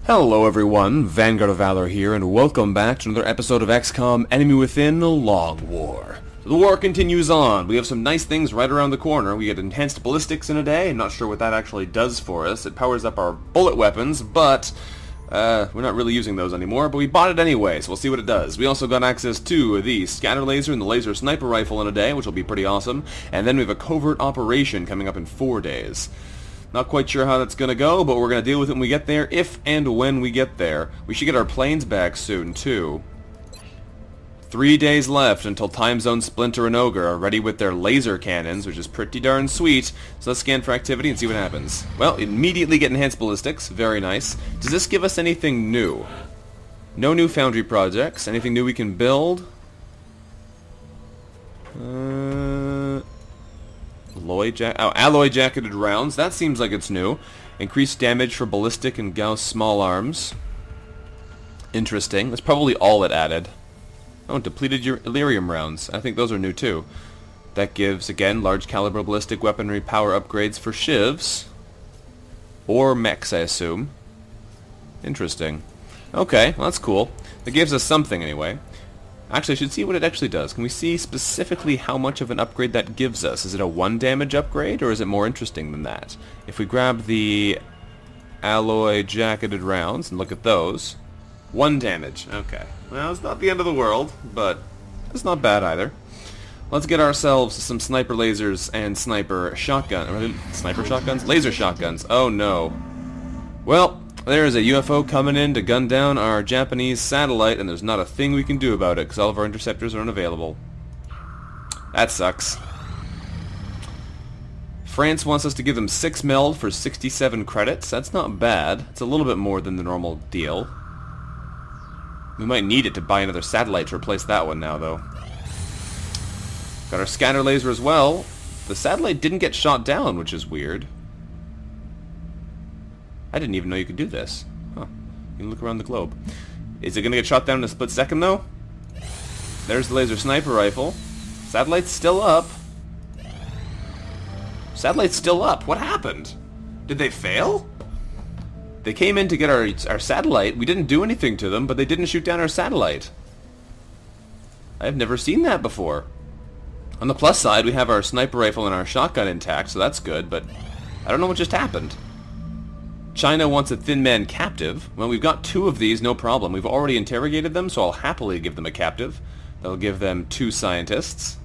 Hello everyone, VanguardOfValor here, and welcome back to another episode of XCOM Enemy Within the Long War. So the war continues on. We have some nice things right around the corner. We get enhanced ballistics in a day. I'm not sure what that actually does for us. It powers up our bullet weapons, but we're not really using those anymore, but we bought it anyway, so we'll see what it does. We also got access to the scatter laser and the laser sniper rifle in a day, which will be pretty awesome, and then we have a covert operation coming up in 4 days. Not quite sure how that's going to go, but we're going to deal with it when we get there, if and when we get there. We should get our planes back soon, too. 3 days left until Time Zone Splinter and Ogre are ready with their laser cannons, which is pretty darn sweet. So let's scan for activity and see what happens. Well, immediately get enhanced ballistics. Very nice. Does this give us anything new? No new foundry projects. Anything new we can build? Alloy jacketed rounds. That seems like it's new. Increased damage for ballistic and Gauss small arms. Interesting. That's probably all it added. Oh, depleted Illyrium rounds. I think those are new too. That gives, again, large caliber ballistic weaponry power upgrades for shivs. Or mechs, I assume. Interesting. Okay, well that's cool. That gives us something anyway. Actually, I should see what it actually does. Can we see specifically how much of an upgrade that gives us? Is it a 1 damage upgrade, or is it more interesting than that? If we grab the alloy jacketed rounds and look at those, 1 damage. Okay. Well, it's not the end of the world, but it's not bad either. Let's get ourselves some sniper lasers and sniper shotgun. Sniper shotguns? Laser shotguns. Oh no. Well, there is a UFO coming in to gun down our Japanese satellite, and there's not a thing we can do about it because all of our interceptors are unavailable. That sucks. France wants us to give them 6 meld for 67 credits. That's not bad. It's a little bit more than the normal deal. We might need it to buy another satellite to replace that one now, though. Got our scatter laser as well. The satellite didn't get shot down, which is weird. I didn't even know you could do this. Huh. You can look around the globe. Is it going to get shot down in a split second, though? There's the laser sniper rifle. Satellite's still up. Satellite's still up. What happened? Did they fail? They came in to get our satellite. We didn't do anything to them, but they didn't shoot down our satellite. I've never seen that before. On the plus side, we have our sniper rifle and our shotgun intact, so that's good, but I don't know what just happened. China wants a thin man captive. Well, we've got 2 of these, no problem. We've already interrogated them, so I'll happily give them a captive. That'll give them 2 scientists.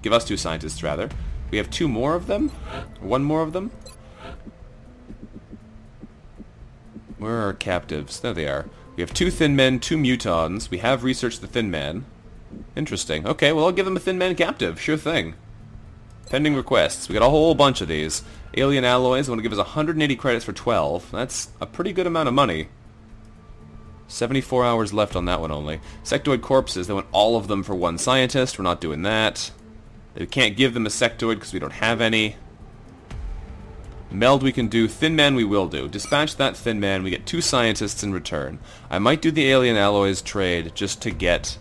Give us 2 scientists, rather. We have 2 more of them? 1 more of them? Where are our captives? There they are. We have 2 thin men, 2 mutons. We have researched the thin man. Interesting. Okay, well, I'll give them a thin man captive. Sure thing. Pending requests. We got a whole bunch of these. Alien alloys, they want to give us 180 credits for 12. That's a pretty good amount of money. 74 hours left on that one only. Sectoid corpses, they want all of them for 1 scientist. We're not doing that. We can't give them a sectoid because we don't have any. Meld we can do. Thin man we will do. Dispatch that thin man. We get 2 scientists in return. I might do the alien alloys trade just to get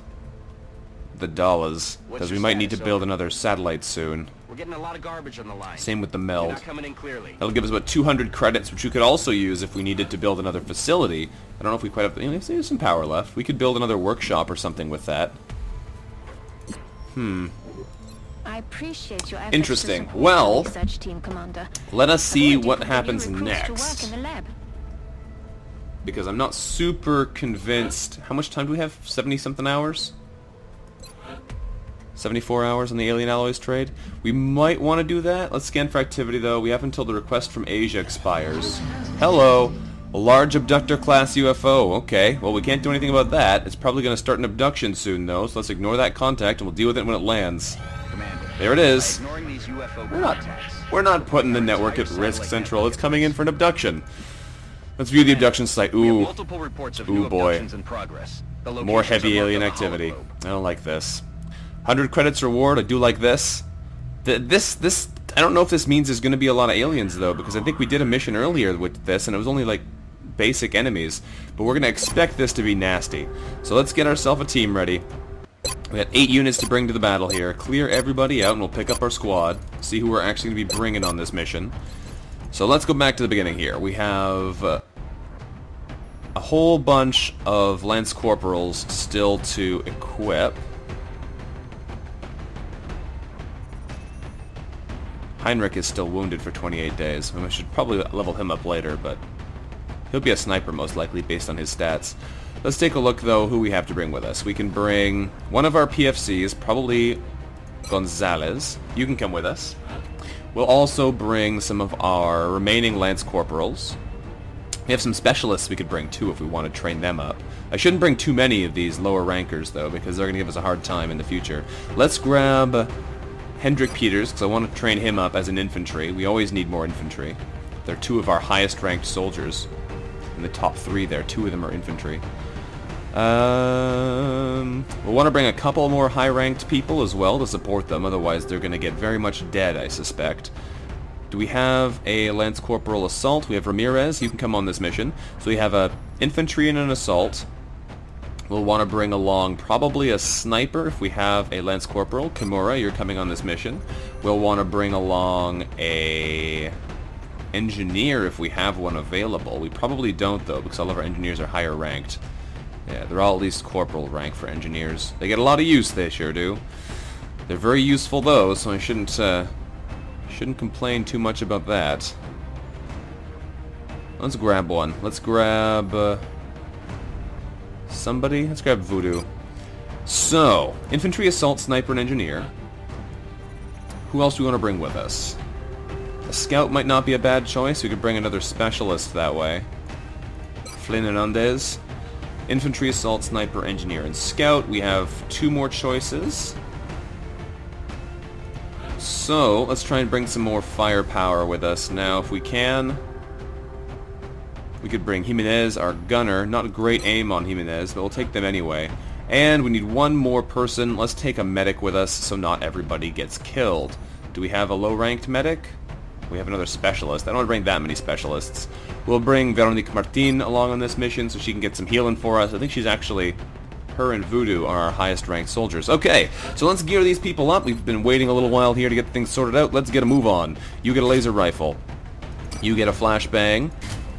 the dollars, because we might need to build another satellite soon. We're getting a lot of garbage on the line. Same with the meld. You're not coming in clearly. That'll give us about 200 credits, which we could also use if we needed to build another facility. I don't know if we quite have... There's some power left. We could build another workshop or something with that. I appreciate your efforts. Interesting. Well, research team commander. let us see what You happens recruits next. to work in the lab. Because I'm not super convinced. How much time do we have? 70-something hours? 74 hours on the alien alloys trade. We might want to do that. Let's scan for activity, though. We have until the request from Asia expires. Hello. A large abductor class UFO. Okay. Well, we can't do anything about that. It's probably going to start an abduction soon, though, so let's ignore that contact and we'll deal with it when it lands. Commander, There it is. ignoring these UFO We're not putting the network at risk, Central. It's coming in for an abduction. Let's view the abduction site. We have Ooh. multiple reports of Ooh, new boy. abductions in progress. The More locations heavy are marked alien on the activity. hologlobe. I don't like this. 100 credits reward. I do like this. This I don't know if this means there's going to be a lot of aliens, though, because I think we did a mission earlier with this, and it was only, like, basic enemies. But we're going to expect this to be nasty. So let's get ourselves a team ready. We got 8 units to bring to the battle here. Clear everybody out, and we'll pick up our squad. See who we're actually going to be bringing on this mission. So let's go back to the beginning here. We have... a whole bunch of Lance Corporals still to equip. Heinrich is still wounded for 28 days. I should probably level him up later, but he'll be a sniper most likely based on his stats. Let's take a look, though, who we have to bring with us. We can bring one of our PFCs, probably Gonzalez. You can come with us. We'll also bring some of our remaining Lance Corporals. We have some specialists we could bring, too, if we want to train them up. I shouldn't bring too many of these lower rankers, though, because they're going to give us a hard time in the future. Let's grab Hendrik Peters, because I want to train him up as an infantry. We always need more infantry. They're two of our highest ranked soldiers. In the top 3 there, 2 of them are infantry. We'll want to bring a couple more high-ranked people as well to support them, otherwise they're going to get very much dead, I suspect. Do we have a Lance Corporal Assault? We have Ramirez, you can come on this mission. So we have a infantry and an assault. We'll want to bring along probably a sniper if we have a Lance Corporal. Kimura, you're coming on this mission. We'll want to bring along a engineer if we have one available. We probably don't, though, because all of our engineers are higher ranked. Yeah, they're all at least corporal rank for engineers. They get a lot of use, they sure do. They're very useful, though, so I shouldn't complain too much about that. Let's grab one. Let's grab somebody. Let's grab Voodoo. So, infantry, assault, sniper, and engineer. Who else do we want to bring with us? A scout might not be a bad choice. We could bring another specialist that way. Flynn Hernandez. Infantry, assault, sniper, engineer, and scout. We have 2 more choices. So, let's try and bring some more firepower with us now if we can. We could bring Jimenez, our gunner. Not a great aim on Jimenez, but we'll take them anyway. And we need one more person. Let's take a medic with us so not everybody gets killed. Do we have a low-ranked medic? We have another specialist. I don't want to bring that many specialists. We'll bring Veronique Martin along on this mission so she can get some healing for us. I think she's actually... Her and Voodoo are our highest ranked soldiers. Okay, so let's gear these people up. We've been waiting a little while here to get things sorted out. Let's get a move on. You get a laser rifle. You get a flashbang.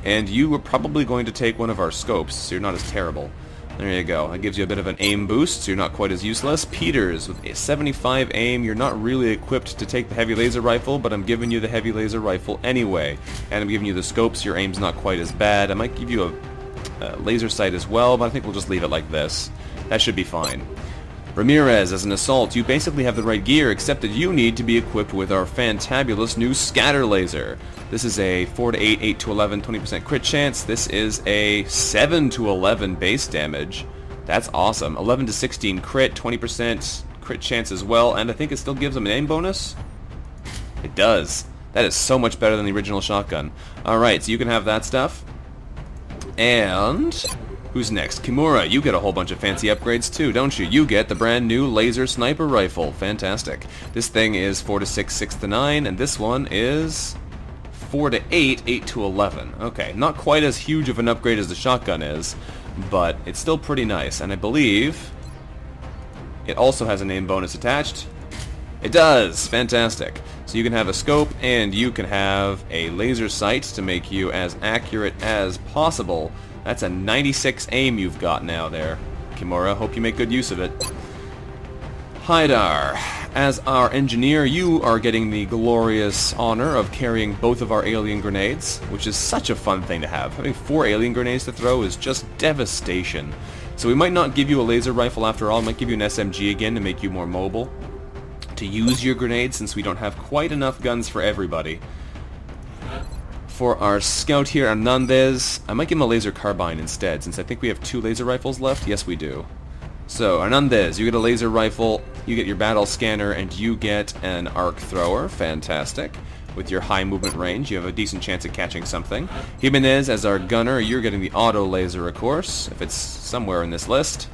And you are probably going to take one of our scopes, so you're not as terrible. There you go. That gives you a bit of an aim boost, so you're not quite as useless. Peters, with a 75 aim, you're not really equipped to take the heavy laser rifle, but I'm giving you the heavy laser rifle anyway. And I'm giving you the scopes, your aim's not quite as bad. I might give you a laser sight as well, but I think we'll just leave it like this. That should be fine. Ramirez, as an assault, you basically have the right gear, except that you need to be equipped with our fantabulous new scatter laser. This is a 4 to 8, 8 to 11, 20% crit chance. This is a 7 to 11 base damage. That's awesome. 11 to 16 crit, 20% crit chance as well, and I think it still gives them an aim bonus? It does. That is so much better than the original shotgun. Alright, so you can have that stuff. And... who's next? Kimura, you get a whole bunch of fancy upgrades too, don't you? You get the brand new laser sniper rifle. Fantastic. This thing is 4 to 6, 6 to 9, and this one is 4 to 8, 8 to 11. Okay, not quite as huge of an upgrade as the shotgun is, but it's still pretty nice, and I believe it also has an aim bonus attached. It does! Fantastic. So you can have a scope, and you can have a laser sight to make you as accurate as possible. That's a 96 aim you've got now there, Kimura. Hope you make good use of it. Haidar, as our engineer, you are getting the glorious honor of carrying both of our alien grenades, which is such a fun thing to have. Having 4 alien grenades to throw is just devastation. So we might not give you a laser rifle after all. We might give you an SMG again to make you more mobile to use your grenades, since we don't have quite enough guns for everybody. For our scout here, Hernandez, I might give him a laser carbine instead, since I think we have 2 laser rifles left. Yes, we do. So, Hernandez, you get a laser rifle, you get your battle scanner, and you get an arc thrower. Fantastic. With your high movement range, you have a decent chance at catching something. Jimenez, as our gunner, you're getting the auto laser, of course, if it's somewhere in this list.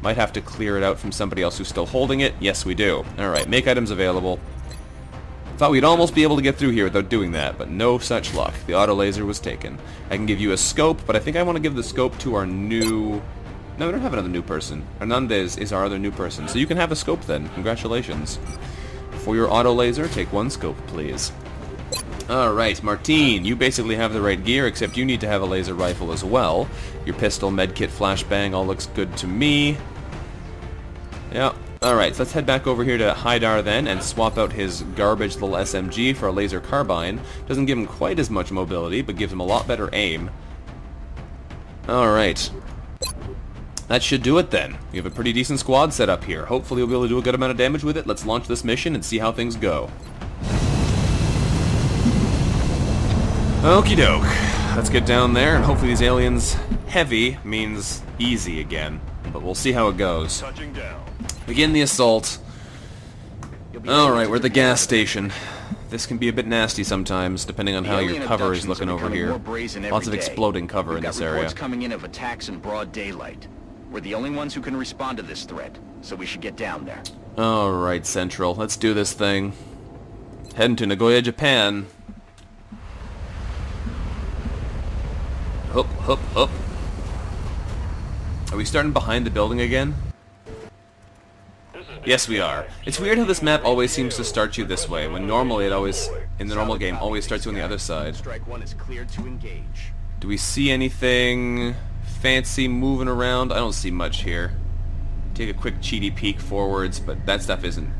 Might have to clear it out from somebody else who's still holding it. Yes, we do. Alright, make items available. Thought we'd almost be able to get through here without doing that, but no such luck. The auto laser was taken. I can give you a scope, but I think I want to give the scope to our new... No, we don't have another new person. Hernandez is our other new person, so you can have a scope then. Congratulations. For your auto laser, take 1 scope, please. Alright, Martine, you basically have the right gear, except you need to have a laser rifle as well. Your pistol, medkit, flashbang, all looks good to me. Yeah. Alright, so let's head back over here to Haidar then, and swap out his garbage little SMG for a laser carbine. Doesn't give him quite as much mobility, but gives him a lot better aim. Alright. That should do it then. We have a pretty decent squad set up here. Hopefully we'll be able to do a good amount of damage with it. Let's launch this mission and see how things go. Okie doke. Let's get down there, and hopefully these aliens... Heavy means easy again. But we'll see how it goes. Touching down. Begin the assault. Alright, we're at the gas station. This can be a bit nasty sometimes, depending on how your cover is looking over here. Lots of exploding cover in this area. Reports coming in of attacks in broad daylight. We're the only ones who can respond to this threat, so we should get down there. Alright, Central. Let's do this thing. Heading to Nagoya, Japan. Hup, hup, hup. Are we starting behind the building again? Yes, we are. It's weird how this map always seems to start you this way, when normally it always, in the normal game, always starts you on the other side. Strike one is cleared to engage. Do we see anything fancy moving around? I don't see much here. Take a quick cheaty peek forwards, but that stuff isn't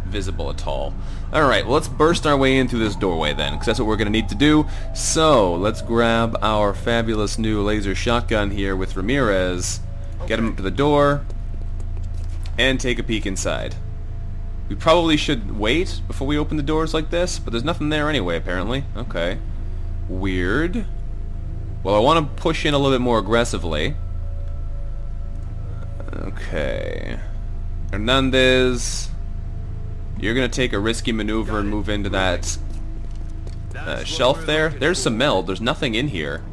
visible at all. Alright, well, let's burst our way in through this doorway then, because that's what we're going to need to do. So, let's grab our fabulous new laser shotgun here with Ramirez, get him up to the door, and take a peek inside. We probably should wait before we open the doors like this, but there's nothing there anyway, apparently. Okay. Weird. Well, I want to push in a little bit more aggressively. Okay. Hernandez, you're going to take a risky maneuver and move into that shelf there. There's some meld. There's nothing in here.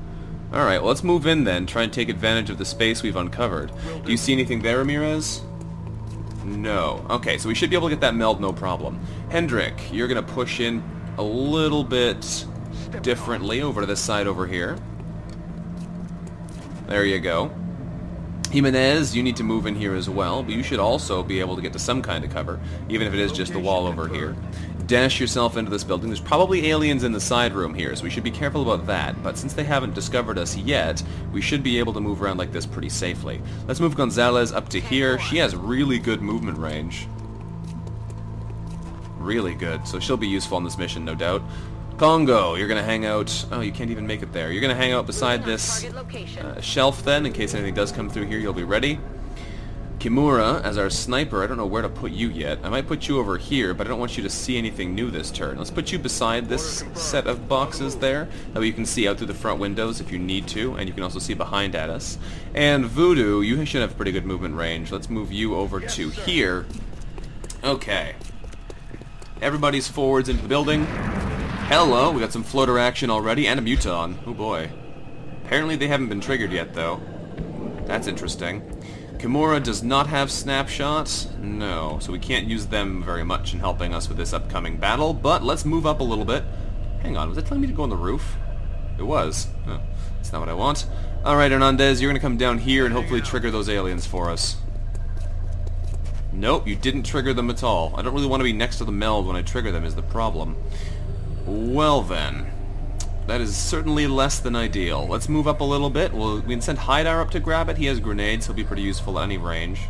Alright, well, let's move in then. Try and take advantage of the space we've uncovered. Do you see anything there, Ramirez? No. Okay, so we should be able to get that meld no problem. Hendrik, you're going to push in a little bit differently over to this side over here. There you go. Jimenez, you need to move in here as well, but you should also be able to get to some kind of cover, even if it is just the wall over here. Dash yourself into this building. There's probably aliens in the side room here, so we should be careful about that, but since they haven't discovered us yet, we should be able to move around like this pretty safely. Let's move Gonzalez up to here. She has really good movement range. Really good, so she'll be useful on this mission, no doubt. Congo, you're going to hang out... Oh, you can't even make it there. You're going to hang out beside this shelf then, in case anything does come through here, you'll be ready. Kimura, as our sniper, I don't know where to put you yet. I might put you over here, but I don't want you to see anything new this turn. Let's put you beside this set of boxes there. That way you can see out through the front windows if you need to, and you can also see behind at us. And Voodoo, you should have pretty good movement range. Let's move you over to here. Okay. Everybody's forwards into the building. Hello, we got some floater action already, and a muton. Oh boy. Apparently they haven't been triggered yet, though. That's interesting. Kimura does not have snapshots. No, so we can't use them very much in helping us with this upcoming battle, but let's move up a little bit. Hang on, was it telling me to go on the roof? It was. Oh, that's not what I want. Alright, Hernandez, you're going to come down here and hopefully trigger those aliens for us. Nope, you didn't trigger them at all. I don't really want to be next to the meld when I trigger them is the problem. Well then, that is certainly less than ideal. Let's move up a little bit. We can send Haidar up to grab it. He has grenades. He'll be pretty useful at any range.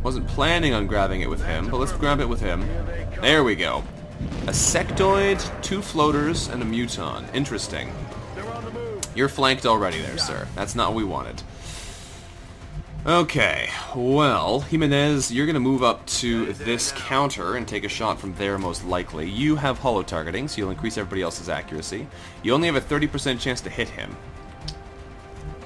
Wasn't planning on grabbing it with him, but let's grab it with him. There we go. A sectoid, 2 floaters, and a muton. Interesting. You're flanked already there, sir. That's not what we wanted. Okay, well, Jimenez, you're going to move up to this counter and take a shot from there most likely. You have holo targeting, so you'll increase everybody else's accuracy. You only have a 30% chance to hit him.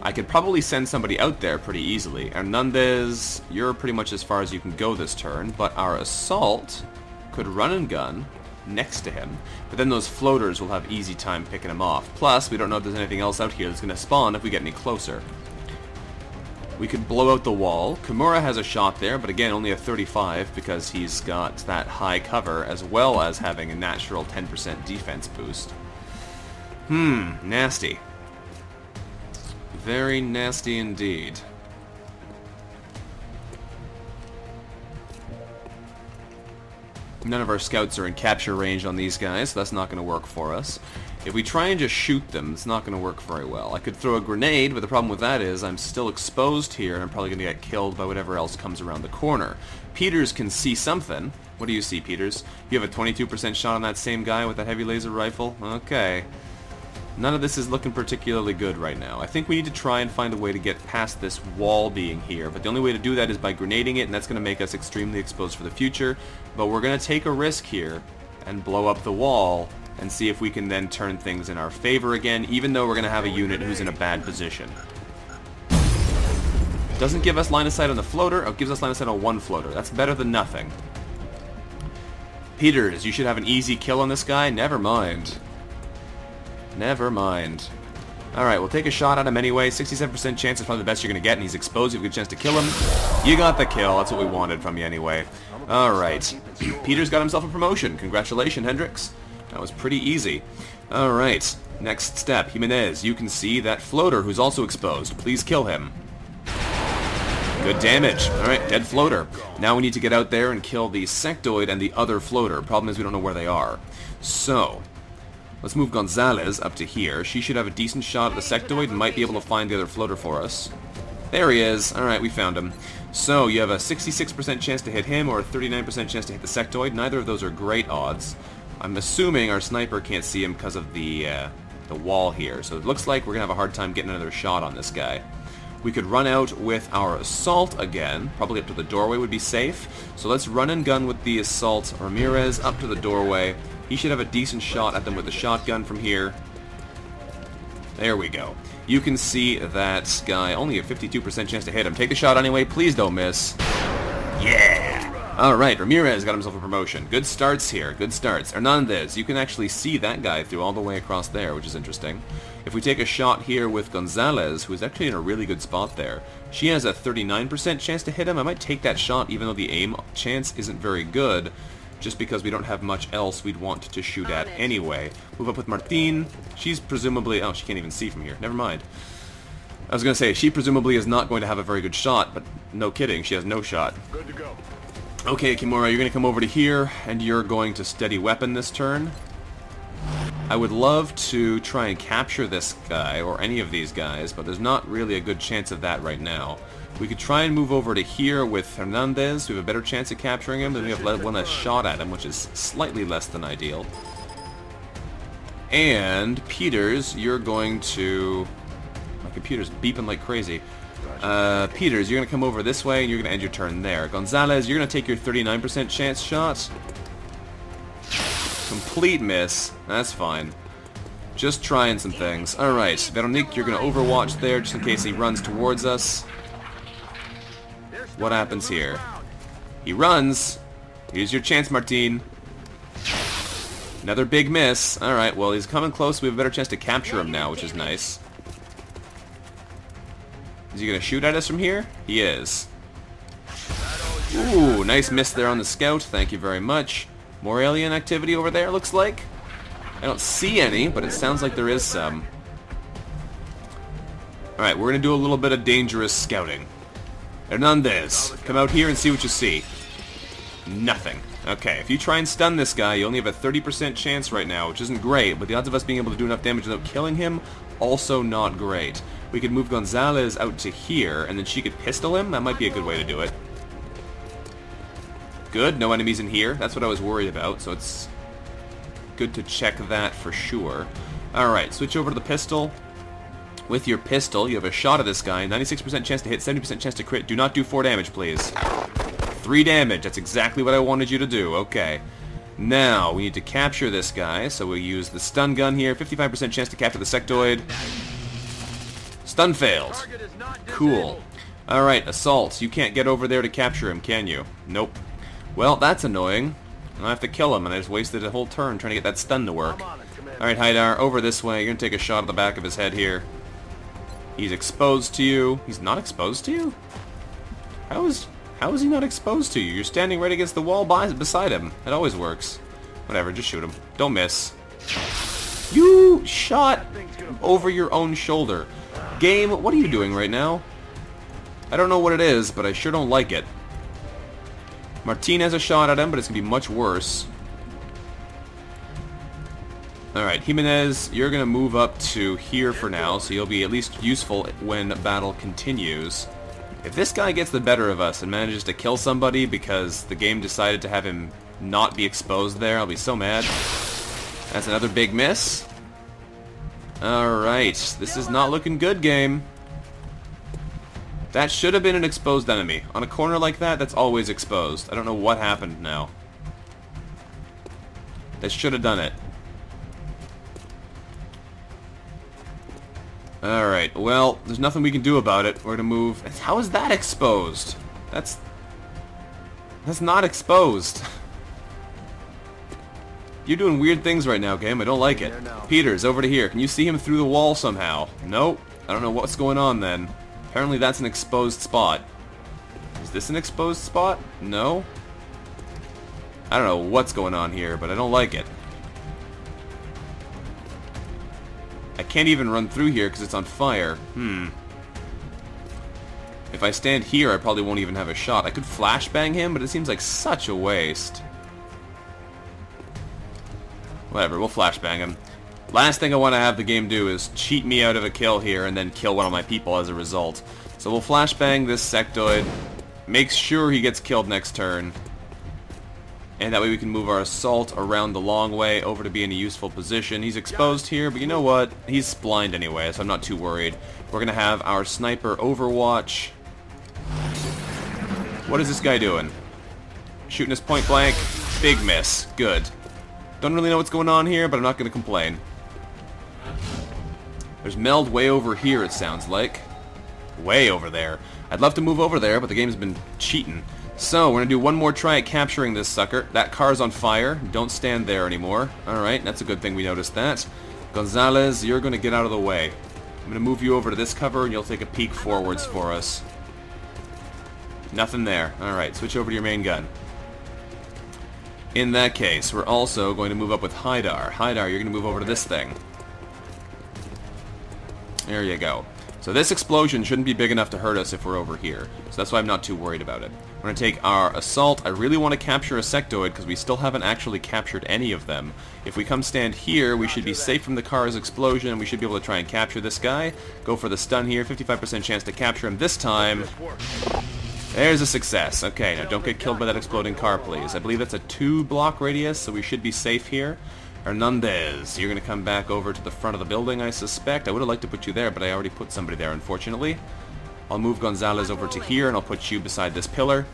I could probably send somebody out there pretty easily. Hernandez, you're pretty much as far as you can go this turn, but our assault could run and gun next to him, but then those floaters will have easy time picking him off. Plus, we don't know if there's anything else out here that's going to spawn if we get any closer. We could blow out the wall. Kimura has a shot there, but again, only a 35 because he's got that high cover as well as having a natural 10% defense boost. Nasty. Very nasty indeed. None of our scouts are in capture range on these guys, so that's not going to work for us. If we try and just shoot them, it's not going to work very well. I could throw a grenade, but the problem with that is I'm still exposed here, and I'm probably going to get killed by whatever else comes around the corner. Peters can see something. What do you see, Peters? You have a 22% shot on that same guy with that heavy laser rifle? Okay. None of this is looking particularly good right now. I think we need to try and find a way to get past this wall being here, but the only way to do that is by grenading it, and that's going to make us extremely exposed for the future. But we're going to take a risk here and blow up the wall and see if we can then turn things in our favor again, even though we're going to have a unit who's in a bad position. Doesn't give us line of sight on the floater. Oh, it gives us line of sight on one floater. That's better than nothing. Peters, you should have an easy kill on this guy. Never mind. Never mind. Alright, we'll take a shot at him anyway. 67% chance is probably the best you're going to get, and he's exposed. You have a good chance to kill him. You got the kill. That's what we wanted from you anyway. Alright. Peters got himself a promotion. Congratulations, Hendricks. That was pretty easy. Alright. Next step. Jimenez, you can see that floater who's also exposed. Please kill him. Good damage. Alright, dead floater. Now we need to get out there and kill the sectoid and the other floater. Problem is we don't know where they are. So, let's move Gonzalez up to here. She should have a decent shot at the sectoid and might be able to find the other floater for us. There he is. Alright, we found him. So, you have a 66% chance to hit him or a 39% chance to hit the sectoid. Neither of those are great odds. I'm assuming our sniper can't see him because of the wall here. So it looks like we're going to have a hard time getting another shot on this guy. We could run out with our assault again. Probably up to the doorway would be safe. So let's run and gun with the assault. Ramirez up to the doorway. He should have a decent shot at them with the shotgun from here. There we go. You can see that guy, only a 52% chance to hit him. Take the shot anyway, please don't miss. Yeah! Alright, Ramirez got himself a promotion. Good starts here, good starts. Hernandez, you can actually see that guy through all the way across there, which is interesting. If we take a shot here with Gonzalez, who is actually in a really good spot there, she has a 39% chance to hit him. I might take that shot even though the aim chance isn't very good, just because we don't have much else we'd want to shoot at anyway. Move up with Martine. She's presumably... oh, she can't even see from here. Never mind. I was going to say, she presumably is not going to have a very good shot, but no kidding, she has no shot. Good to go. Okay, Kimura, you're going to come over to here, and you're going to steady weapon this turn. I would love to try and capture this guy, or any of these guys, but there's not really a good chance of that right now. We could try and move over to here with Hernandez. We have a better chance of capturing him, then we have one less shot at him, which is slightly less than ideal. And Peters, you're going to... my computer's beeping like crazy. Peters, you're going to come over this way, and you're going to end your turn there. Gonzalez, you're going to take your 39% chance shot. Complete miss. That's fine. Just trying some things. Alright, Veronique, you're going to overwatch there, just in case he runs towards us. What happens here? He runs. Here's your chance, Martine. Another big miss. Alright, well, he's coming close. We have a better chance to capture him now, which is nice. Is he going to shoot at us from here? He is. Ooh, nice miss there on the scout. Thank you very much. More alien activity over there, looks like. I don't see any, but it sounds like there is some. Alright, we're going to do a little bit of dangerous scouting. Hernandez, come out here and see what you see. Nothing. Okay, if you try and stun this guy, you only have a 30% chance right now, which isn't great, but the odds of us being able to do enough damage without killing him, also not great. We could move Gonzalez out to here, and then she could pistol him. That might be a good way to do it. Good, no enemies in here. That's what I was worried about, so it's good to check that for sure. Alright, switch over to the pistol. With your pistol, you have a shot at this guy. 96% chance to hit, 70% chance to crit. Do not do 4 damage, please. 3 damage. That's exactly what I wanted you to do. Okay. Now, we need to capture this guy, so we'll use the stun gun here. 55% chance to capture the sectoid. Stun failed. Cool. Alright, assault. You can't get over there to capture him, can you? Nope. Well, that's annoying. I have to kill him, and I just wasted a whole turn trying to get that stun to work. Alright, Haidar, over this way. You're going to take a shot at the back of his head here. He's exposed to you. He's not exposed to you? How is he not exposed to you? You're standing right against the wall beside him. It always works. Whatever, just shoot him. Don't miss. You shot over your own shoulder. Game, what are you doing right now? I don't know what it is, but I sure don't like it. Martin has a shot at him, but it's going to be much worse. Alright, Jimenez, you're going to move up to here for now, so you'll be at least useful when battle continues. If this guy gets the better of us and manages to kill somebody because the game decided to have him not be exposed there, I'll be so mad. That's another big miss. Alright, this is not looking good, game. That should have been an exposed enemy. On a corner like that, that's always exposed. I don't know what happened now. That should have done it. Alright, well, there's nothing we can do about it. We're gonna move... How is that exposed? That's not exposed. You're doing weird things right now, game. I don't like it. Peters, over to here. Can you see him through the wall somehow? Nope. I don't know what's going on then. Apparently that's an exposed spot. Is this an exposed spot? No? I don't know what's going on here, but I don't like it. I can't even run through here because it's on fire. If I stand here, I probably won't even have a shot. I could flashbang him, but it seems like such a waste. Whatever, we'll flashbang him. Last thing I want to have the game do is cheat me out of a kill here and then kill one of my people as a result. So we'll flashbang this sectoid. Make sure he gets killed next turn. And that way we can move our assault around the long way over to be in a useful position. He's exposed here, but you know what? He's blind anyway, so I'm not too worried. We're going to have our sniper overwatch. What is this guy doing? Shooting us point blank. Big miss. Good. Don't really know what's going on here, but I'm not going to complain. There's Meld way over here, it sounds like. Way over there. I'd love to move over there, but the game's been cheating. So, we're going to do one more try at capturing this sucker. That car's on fire. Don't stand there anymore. Alright, that's a good thing we noticed that. Gonzalez, you're going to get out of the way. I'm going to move you over to this cover, and you'll take a peek forwards for us. Nothing there. Alright, switch over to your main gun. In that case, we're also going to move up with Haidar. Haidar, you're going to move over to this thing. There you go. So this explosion shouldn't be big enough to hurt us if we're over here. So that's why I'm not too worried about it. We're going to take our assault. I really want to capture a sectoid because we still haven't actually captured any of them. If we come stand here, we should be safe from the car's explosion, and we should be able to try and capture this guy. Go for the stun here. 55% chance to capture him this time. There's a success. Okay, now don't get killed by that exploding car, please. I believe that's a 2-block radius, so we should be safe here. Hernandez, you're going to come back over to the front of the building, I suspect. I would have liked to put you there, but I already put somebody there, unfortunately. I'll move Gonzalez over to here, and I'll put you beside this pillar.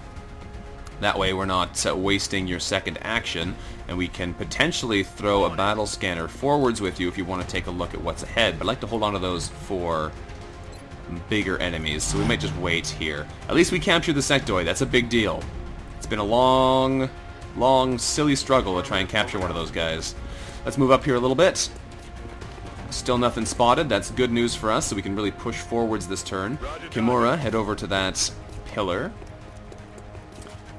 That way we're not wasting your second action, and we can potentially throw a battle scanner forwards with you if you want to take a look at what's ahead. But I'd like to hold on to those for bigger enemies, so we might just wait here. At least we captured the sectoid. That's a big deal. It's been a long, silly struggle to try and capture one of those guys. Let's move up here a little bit. Still nothing spotted. That's good news for us, so we can really push forwards this turn. Kimura, head over to that pillar.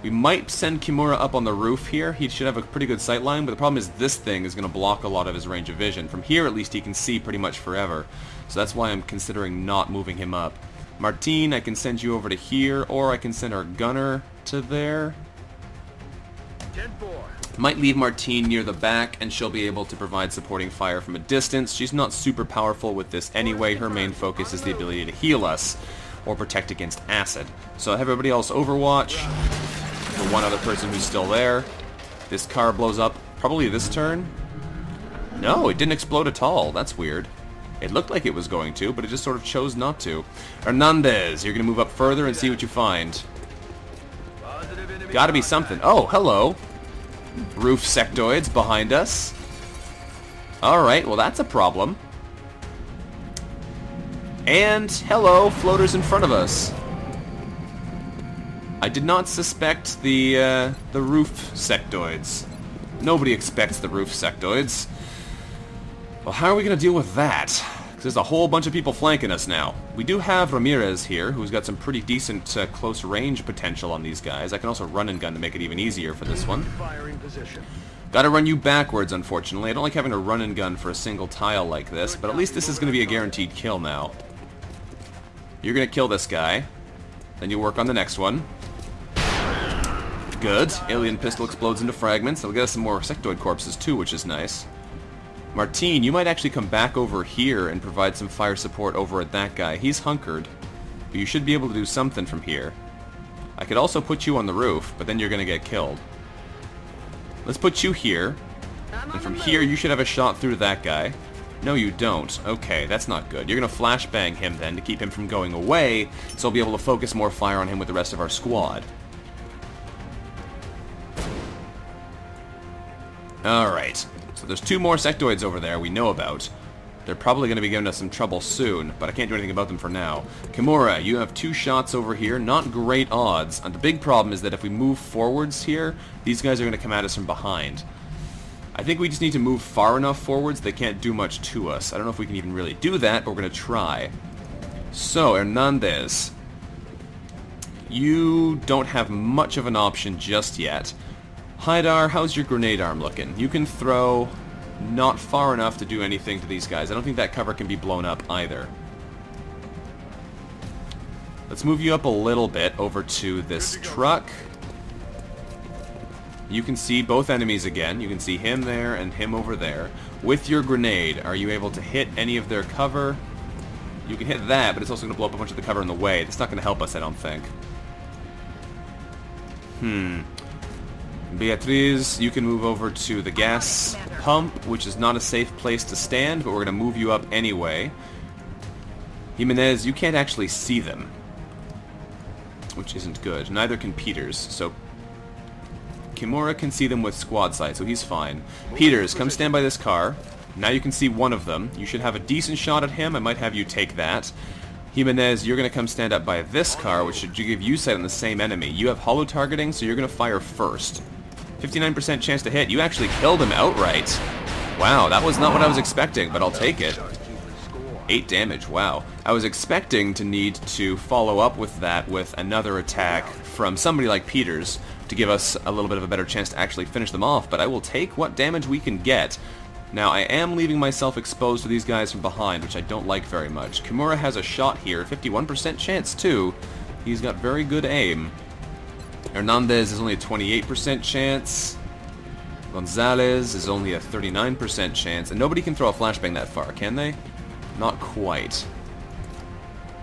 We might send Kimura up on the roof here. He should have a pretty good sight line, but the problem is this thing is going to block a lot of his range of vision. From here, at least, he can see pretty much forever. So that's why I'm considering not moving him up. Martin, I can send you over to here, or I can send our gunner to there. 10-4. Might leave Martine near the back, and she'll be able to provide supporting fire from a distance. She's not super powerful with this anyway. Her main focus is the ability to heal us, or protect against acid. So I have everybody else overwatch. For one other person who's still there. This car blows up probably this turn. No, it didn't explode at all. That's weird. It looked like it was going to, but it just sort of chose not to. Hernandez, you're going to move up further and see what you find. Gotta be something. Oh, hello. Roof sectoids behind us. Alright, well that's a problem. And, hello, floaters in front of us. I did not suspect the roof sectoids. Nobody expects the roof sectoids. Well, how are we going to deal with that? Because there's a whole bunch of people flanking us now. We do have Ramirez here, who's got some pretty decent close range potential on these guys. I can also run and gun to make it even easier for this one. Gotta run you backwards, unfortunately. I don't like having to run and gun for a single tile like this, but at least this is going to be a guaranteed kill now. You're going to kill this guy. Then you work on the next one. good. Alien pistol explodes into fragments. That'll get us some more sectoid corpses too, which is nice. Martine, you might actually come back over here and provide some fire support over at that guy. He's hunkered, but you should be able to do something from here. I could also put you on the roof, but then you're going to get killed. Let's put you here, and from here you should have a shot through to that guy. No, you don't. Okay, that's not good. You're going to flashbang him then to keep him from going away, so I'll be able to focus more fire on him with the rest of our squad. Alright, so there's 2 more sectoids over there we know about. They're probably going to be giving us some trouble soon, but I can't do anything about them for now. Kimura, you have 2 shots over here, not great odds. And the big problem is that if we move forwards here, these guys are going to come at us from behind. I think we just need to move far enough forwards they can't do much to us. I don't know if we can even really do that, but we're going to try. So, Hernandez, you don't have much of an option just yet. Haidar, how's your grenade arm looking? You can throw not far enough to do anything to these guys. I don't think that cover can be blown up either. Let's move you up a little bit over to this truck. You can see both enemies again. You can see him there and him over there. With your grenade, are you able to hit any of their cover? You can hit that, but it's also going to blow up a bunch of the cover in the way. That's not going to help us, I don't think. Beatriz, you can move over to the gas pump, which is not a safe place to stand, but we're going to move you up anyway. Jimenez, you can't actually see them, which isn't good. Neither can Peters, so Kimura can see them with squad sight, so he's fine. Peters, come stand by this car. Now you can see one of them. You should have a decent shot at him. I might have you take that. Jimenez, you're going to come stand up by this car, which should give you sight on the same enemy. You have hollow targeting, so you're going to fire first. 59% chance to hit. You actually killed him outright. Wow, that was not what I was expecting, but I'll take it. 8 damage, wow. I was expecting to need to follow up with that with another attack from somebody like Peters to give us a little bit of a better chance to actually finish them off, but I will take what damage we can get. Now, I am leaving myself exposed to these guys from behind, which I don't like very much. Kimura has a shot here, 51% chance too. He's got very good aim. Hernandez is only a 28% chance. Gonzalez is only a 39% chance, and nobody can throw a flashbang that far, can they? Not quite.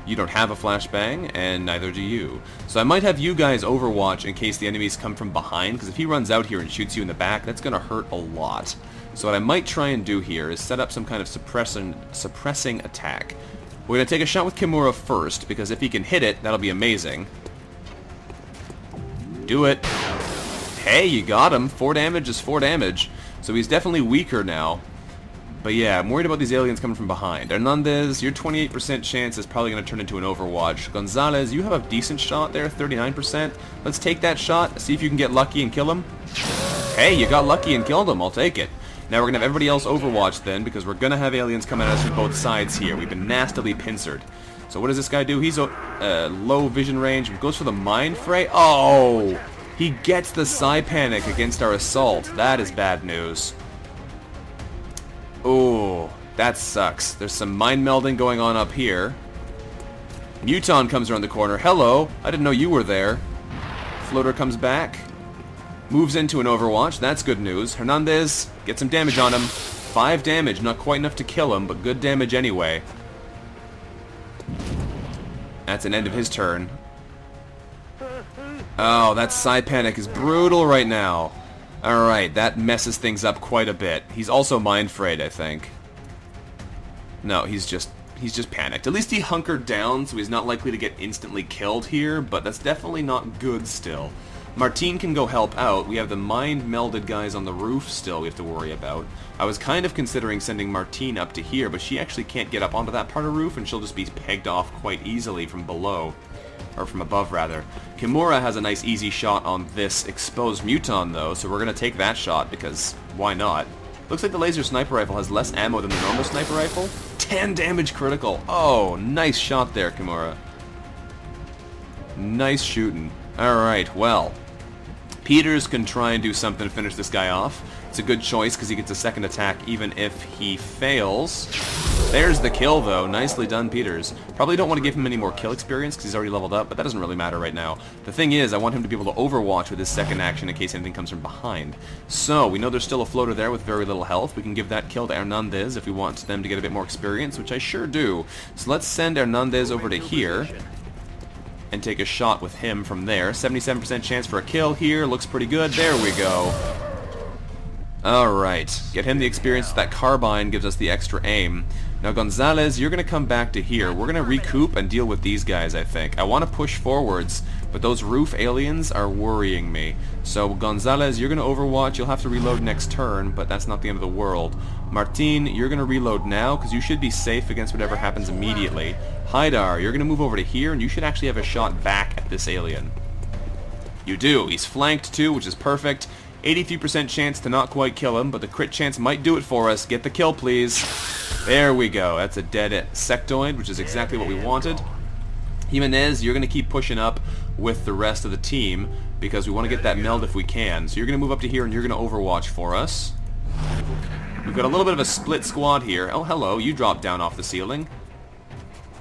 You don't have a flashbang, and neither do you. So I might have you guys overwatch in case the enemies come from behind, because if he runs out here and shoots you in the back, that's going to hurt a lot. So what I might try and do here is set up some kind of suppressing attack. We're going to take a shot with Kimura first, because if he can hit it, that'll be amazing. Do it. Hey, you got him. 4 damage is 4 damage. So he's definitely weaker now. But yeah, I'm worried about these aliens coming from behind. Hernandez, your 28% chance is probably going to turn into an overwatch. Gonzalez, you have a decent shot there, 39%. Let's take that shot, see if you can get lucky and kill him. Hey, you got lucky and killed him. I'll take it. Now we're going to have everybody else overwatch then, because we're going to have aliens coming at us from both sides here. We've been nastily pincered. So what does this guy do? He's low vision range. Goes for the mind fray. Oh! He gets the Psy Panic against our assault. That is bad news. Oh, that sucks. There's some mind melding going on up here. Muton comes around the corner. Hello! I didn't know you were there. Floater comes back. Moves into an overwatch. That's good news. Hernandez, get some damage on him. 5 damage. Not quite enough to kill him, but good damage anyway. That's an end of his turn. Oh, that Psy Panic is brutal right now. Alright, that messes things up quite a bit. He's also mind frayed, I think. No, he's just panicked. At least he hunkered down, so he's not likely to get instantly killed here, but that's definitely not good still. Martine can go help out. We have the mind-melded guys on the roof still we have to worry about. I was kind of considering sending Martine up to here, but she actually can't get up onto that part of the roof, and she'll just be pegged off quite easily from below. Or from above, rather. Kimura has a nice easy shot on this exposed Muton, though, so we're going to take that shot, because why not? Looks like the laser sniper rifle has less ammo than the normal sniper rifle. 10 damage critical! Oh, nice shot there, Kimura. Nice shooting. Alright, well. Peters can try and do something to finish this guy off. It's a good choice because he gets a second attack even if he fails. There's the kill, though. Nicely done, Peters. Probably don't want to give him any more kill experience because he's already leveled up, but that doesn't really matter right now. The thing is, I want him to be able to overwatch with his second action in case anything comes from behind. So, we know there's still a floater there with very little health. We can give that kill to Hernandez if we want them to get a bit more experience, which I sure do. So let's send Hernandez over to here and take a shot with him from there. 77% chance for a kill here. Looks pretty good. There we go. Alright. Get him the experience. That carbine gives us the extra aim. Now, Gonzalez, you're going to come back to here. We're going to recoup and deal with these guys, I think. I want to push forwards, but those roof aliens are worrying me. So, Gonzalez, you're going to overwatch. You'll have to reload next turn, but that's not the end of the world. Martin, you're going to reload now, because you should be safe against whatever happens immediately. Haidar, you're going to move over to here, and you should actually have a shot back at this alien. You do. He's flanked, too, which is perfect. 83% chance to not quite kill him, but the crit chance might do it for us. Get the kill, please. There we go. That's a dead sectoid, which is exactly what we wanted. Jimenez, you're going to keep pushing up with the rest of the team because we want to get that meld if we can. So you're going to move up to here and you're going to overwatch for us. We've got a little bit of a split squad here. Oh, hello. You dropped down off the ceiling.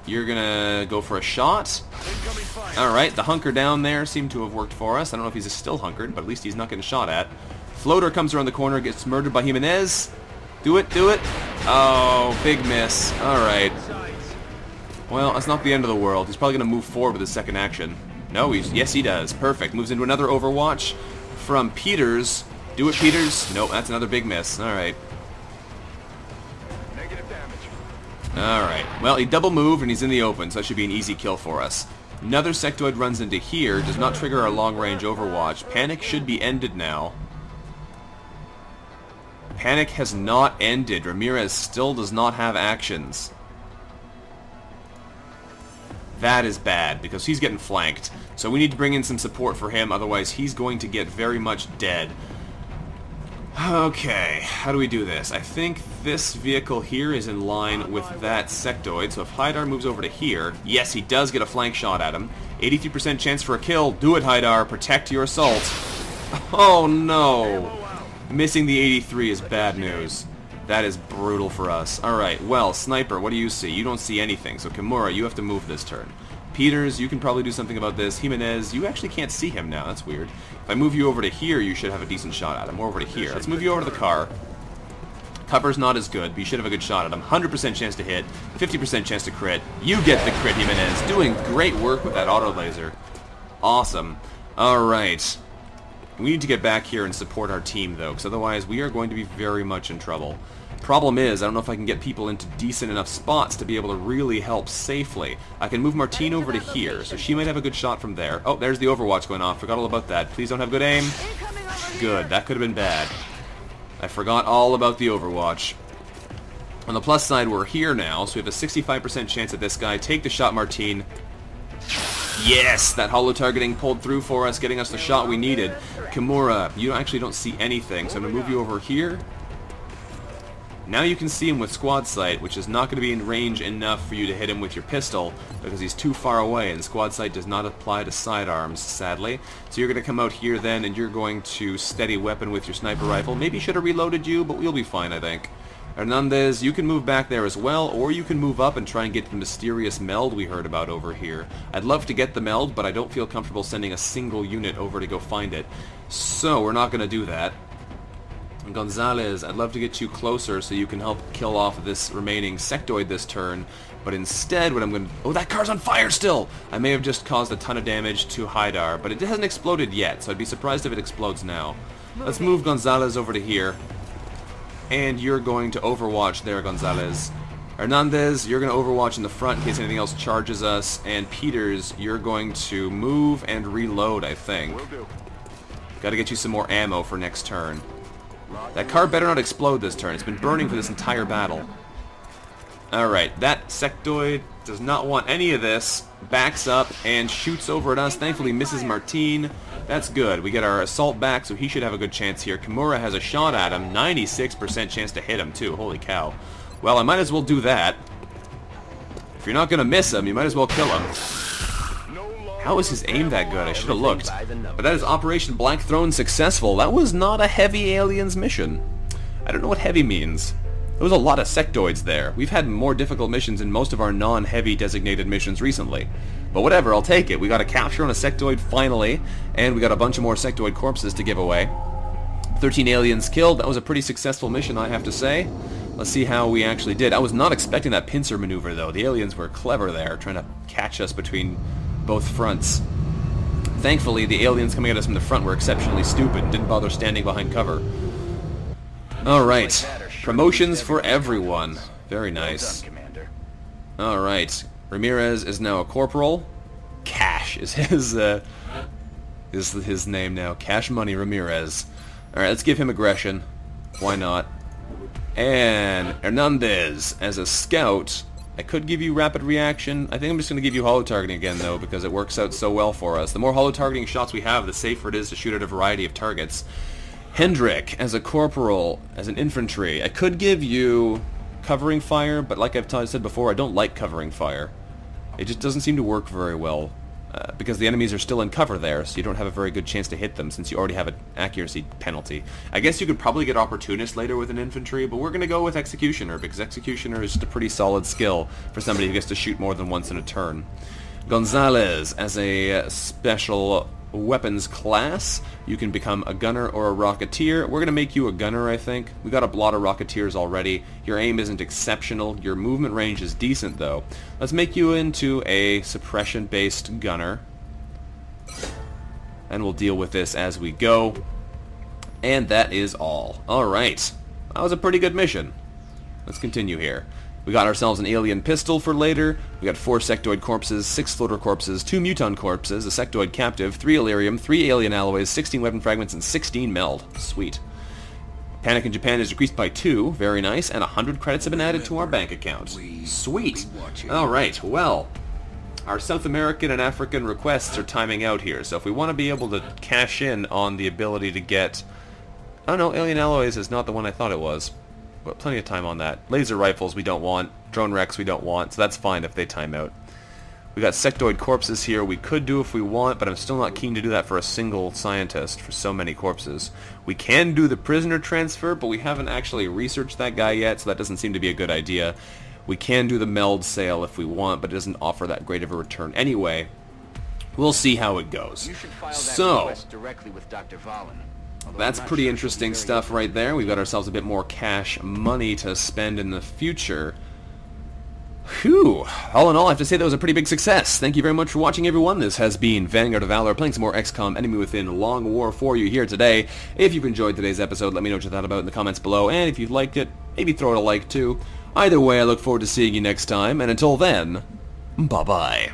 You're going to go for a shot. Alright, the hunker down there seemed to have worked for us. I don't know if he's still hunkered, but at least he's not getting shot at. Floater comes around the corner, gets murdered by Jimenez. Do it, do it. Oh, big miss. Alright. Well, that's not the end of the world. He's probably going to move forward with his second action. No, yes, he does. Perfect. Moves into another overwatch from Peters. Do it, Peters. Nope, that's another big miss. Alright. Alright. Well, he double moved and he's in the open, so that should be an easy kill for us. Another sectoid runs into here. Does not trigger our long-range overwatch. Panic should be ended now. Panic has not ended. Ramirez still does not have actions. That is bad, because he's getting flanked. So we need to bring in some support for him, otherwise he's going to get very much dead. Okay, how do we do this? I think this vehicle here is in line with that sectoid, so if Haidar moves over to here, yes, he does get a flank shot at him. 83% chance for a kill. Do it, Haidar. Protect your assault. Oh, no. Missing the 83 is bad news. That is brutal for us. Alright, well, Sniper, what do you see? You don't see anything, so Kimura, you have to move this turn. Peters, you can probably do something about this. Jimenez, you actually can't see him now. That's weird. If I move you over to here, you should have a decent shot at him. Or over to here. Let's move you over to the car. Cover's not as good, but you should have a good shot at him. 100% chance to hit. 50% chance to crit. You get the crit, Jimenez. Doing great work with that auto laser. Awesome. Alright. We need to get back here and support our team, though, because otherwise we are going to be very much in trouble. Problem is, I don't know if I can get people into decent enough spots to be able to really help safely. I can move Martine over to here, so she might have a good shot from there. Oh, there's the overwatch going off. Forgot all about that. Please don't have good aim. Good. That could have been bad. I forgot all about the overwatch. On the plus side, we're here now, so we have a 65% chance at this guy. Take the shot, Martine. Yes! That holo targeting pulled through for us, getting us the shot we needed. Kimura, you actually don't see anything, so I'm going to move you over here. Now you can see him with squad sight, which is not going to be in range enough for you to hit him with your pistol, because he's too far away, and squad sight does not apply to sidearms, sadly. So you're going to come out here then, and you're going to steady weapon with your sniper rifle. Maybe should have reloaded you, but we'll be fine, I think. Hernandez, you can move back there as well, or you can move up and try and get the mysterious meld we heard about over here. I'd love to get the meld, but I don't feel comfortable sending a single unit over to go find it. So we're not going to do that. Gonzalez, I'd love to get you closer so you can help kill off this remaining sectoid this turn, but instead what I'm going to... Oh, that car's on fire still! I may have just caused a ton of damage to Haidar, but it hasn't exploded yet, so I'd be surprised if it explodes now. Let's move Gonzalez over to here. And you're going to overwatch there, Gonzalez. Hernandez, you're going to overwatch in the front in case anything else charges us. And Peters, you're going to move and reload, I think. Got to get you some more ammo for next turn. That car better not explode this turn. It's been burning for this entire battle. Alright, that sectoid does not want any of this. Backs up and shoots over at us. Thankfully misses Martine. That's good. We get our assault back, so he should have a good chance here. Kimura has a shot at him. 96% chance to hit him, too. Holy cow. Well, I might as well do that. If you're not going to miss him, you might as well kill him. How is his aim that good? I should have looked. But that is Operation Black Throne successful. That was not a heavy aliens mission. I don't know what heavy means. There was a lot of sectoids there. We've had more difficult missions in most of our non-heavy designated missions recently. But whatever, I'll take it. We got a capture on a sectoid finally, and we got a bunch of more sectoid corpses to give away. 13 aliens killed. That was a pretty successful mission, I have to say. Let's see how we actually did. I was not expecting that pincer maneuver, though. The aliens were clever there, trying to catch us between both fronts. Thankfully, the aliens coming at us from the front were exceptionally stupid and didn't bother standing behind cover. Alright. Promotions for everyone. Very nice. Alright. Ramirez is now a corporal. Cash is his name now. Cash Money Ramirez. Alright, let's give him aggression. Why not? And Hernandez as a scout. I could give you rapid reaction. I think I'm just going to give you holo targeting again, though, because it works out so well for us. The more holo targeting shots we have, the safer it is to shoot at a variety of targets. Hendrik as a corporal, as an infantry. I could give you covering fire, but like I've said before, I don't like covering fire. It just doesn't seem to work very well, because the enemies are still in cover there, so you don't have a very good chance to hit them since you already have an accuracy penalty. I guess you could probably get Opportunist later with an infantry, but we're going to go with Executioner, because Executioner is just a pretty solid skill for somebody who gets to shoot more than once in a turn. Gonzalez as a special weapons class. You can become a gunner or a rocketeer. We're going to make you a gunner, I think. We got a lot of rocketeers already. Your aim isn't exceptional. Your movement range is decent, though. Let's make you into a suppression-based gunner. And we'll deal with this as we go. And that is all. Alright. That was a pretty good mission. Let's continue here. We got ourselves an alien pistol for later. We got 4 sectoid corpses, 6 floater corpses, 2 muton corpses, a sectoid captive, 3 Illyrium, 3 alien alloys, 16 weapon fragments, and 16 meld. Sweet. Panic in Japan is decreased by 2. Very nice. And 100 credits have been added to our bank account. Sweet. Alright, well, our South American and African requests are timing out here. So if we want to be able to cash in on the ability to get... Oh no, alien alloys is not the one I thought it was. But plenty of time on that. Laser rifles we don't want. Drone wrecks we don't want. So that's fine if they time out. We got sectoid corpses here we could do if we want, but I'm still not keen to do that for a single scientist for so many corpses. We can do the prisoner transfer, but we haven't actually researched that guy yet, so that doesn't seem to be a good idea. We can do the meld sale if we want, but it doesn't offer that great of a return anyway. We'll see how it goes. So, that's pretty interesting stuff right there. We've got ourselves a bit more cash money to spend in the future. Whew. All in all, I have to say that was a pretty big success. Thank you very much for watching, everyone. This has been Vanguard of Valor, playing some more XCOM Enemy Within Long War for you here today. If you've enjoyed today's episode, let me know what you thought about it in the comments below, and if you liked it, maybe throw it a like too. Either way, I look forward to seeing you next time, and until then, bye-bye.